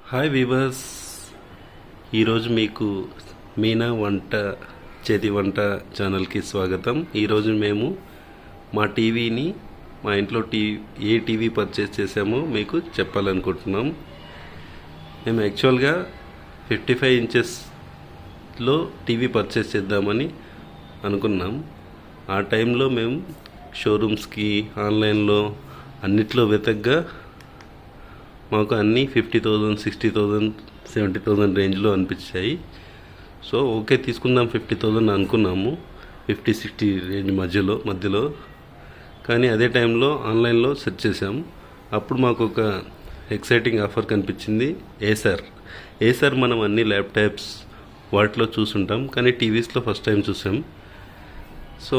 Hi weavers, ఈరోజు మీకు మీనా వంట చేతి వంట ఛానల్కి స్వాగతం. ఈరోజు మేము మా టీవీని మా ఇంట్లో ఏ టీవీ పర్చేస్ చేసామో మీకు చెప్పాలనుకుంటున్నాం. మేము యాక్చువల్గా 55 ఇంచెస్లో టీవీ పర్చేస్ చేద్దామని అనుకున్నాం. ఆ టైంలో మేము షోరూమ్స్కి ఆన్లైన్లో అన్నిట్లో వెతగ్గా మాకు అన్నీ 50,000, 60,000, 70,000 రేంజ్లో అనిపించాయి. సో ఓకే తీసుకుందాం 50,000 అనుకున్నాము, 50-60 రేంజ్ మధ్యలో. కానీ అదే టైంలో ఆన్లైన్లో సెర్చ్ చేసాం. అప్పుడు మాకు ఒక ఎక్సైటింగ్ ఆఫర్ కనిపించింది. ఏసర్ మనం అన్ని ల్యాప్టాప్స్ వాటిలో చూసుంటాం, కానీ టీవీస్లో ఫస్ట్ టైం చూసాం. సో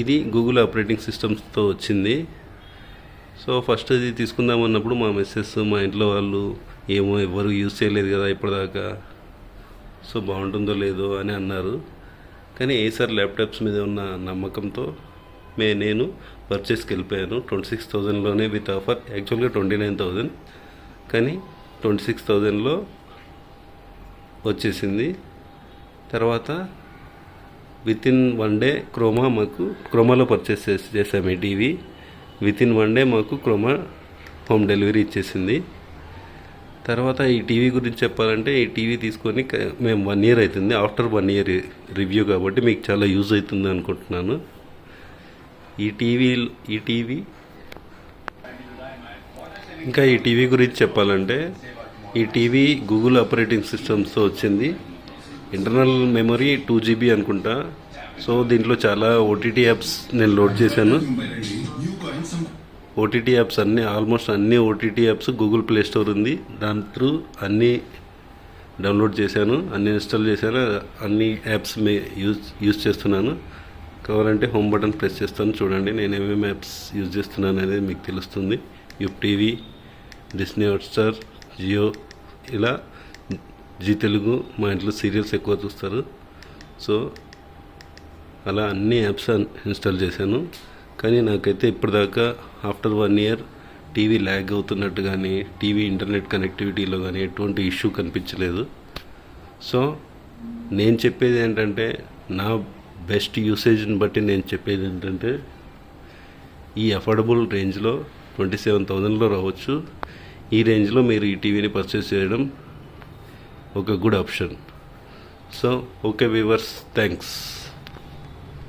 ఇది గూగుల్ ఆపరేటింగ్ సిస్టమ్స్తో వచ్చింది. సో ఫస్ట్ అది తీసుకుందాం అన్నప్పుడు మా మిస్సెస్, మా ఇంట్లో వాళ్ళు ఎవరు యూజ్ చేయలేదు కదా ఇప్పటిదాకా, సో బాగుంటుందో లేదో అని అన్నారు. కానీ ఏసర్ ల్యాప్టాప్స్ మీద ఉన్న నమ్మకంతో నేను పర్చేస్కి వెళ్ళిపోయాను. 26,000లోనే విత్ ఆఫర్. యాక్చువల్గా 29,000, కానీ 26,000లో వచ్చేసింది. తర్వాత విత్ ఇన్ 1 డే క్రోమాలో పర్చేస్ చేసాము ఈ టీవీ. విత్ ఇన్ 1 డే మాకు క్రోమా హోమ్ డెలివరీ ఇచ్చేసింది. తర్వాత ఈ టీవీ గురించి చెప్పాలంటే, ఈ టీవీ తీసుకొని మేము 1 ఇయర్ అవుతుంది. ఆఫ్టర్ 1 ఇయర్ రివ్యూ కాబట్టి మీకు చాలా యూజ్ అవుతుంది అనుకుంటున్నాను. ఈ టీవీ గురించి చెప్పాలంటే, ఈ టీవీ గూగుల్ ఆపరేటింగ్ సిస్టమ్స్తో వచ్చింది. ఇంటర్నల్ మెమరీ 2 GB అనుకుంటా. సో దీంట్లో చాలా ఓటీటీ యాప్స్ నేను లోడ్ చేశాను. ఓటీటీ యాప్స్ ఆల్మోస్ట్ అన్ని OTT apps Google play store ఉంది, దాని త్రూ అన్నీ డౌన్లోడ్ చేశాను, అన్ని ఇన్స్టాల్ చేశాను. అన్ని యాప్స్ యూజ్ చేస్తున్నాను. కావాలంటే హోమ్ బటన్ ప్రెస్ చేస్తాను, చూడండి నేను ఏమేమి యాప్స్ యూజ్ చేస్తున్నాను అనేది మీకు తెలుస్తుంది. యూప్ టీవీ, డిస్నీ హాట్స్టార్, జియో, ఇలా జీ తెలుగు. మా ఇంట్లో సీరియల్స్ ఎక్కువ చూస్తారు. సో అలా అన్ని యాప్స్ ఇన్స్టాల్ చేశాను. కానీ నాకైతే ఇప్పటిదాకా ఆఫ్టర్ 1 ఇయర్ టీవీ ల్యాగ్ అవుతున్నట్టు కానీ, టీవీ ఇంటర్నెట్ కనెక్టివిటీలో కానీ ఎటువంటి ఇష్యూ కనిపించలేదు. సో నేను చెప్పేది ఏంటంటే, నా బెస్ట్ యూసేజ్ని బట్టి నేను చెప్పేది ఏంటంటే, ఈ అఫోర్డబుల్ రేంజ్లో 27,000లో రావచ్చు. ఈ రేంజ్లో మీరు ఈ టీవీని పర్చేస్ చేయడం ఒక good option. So okay viewers, thanks.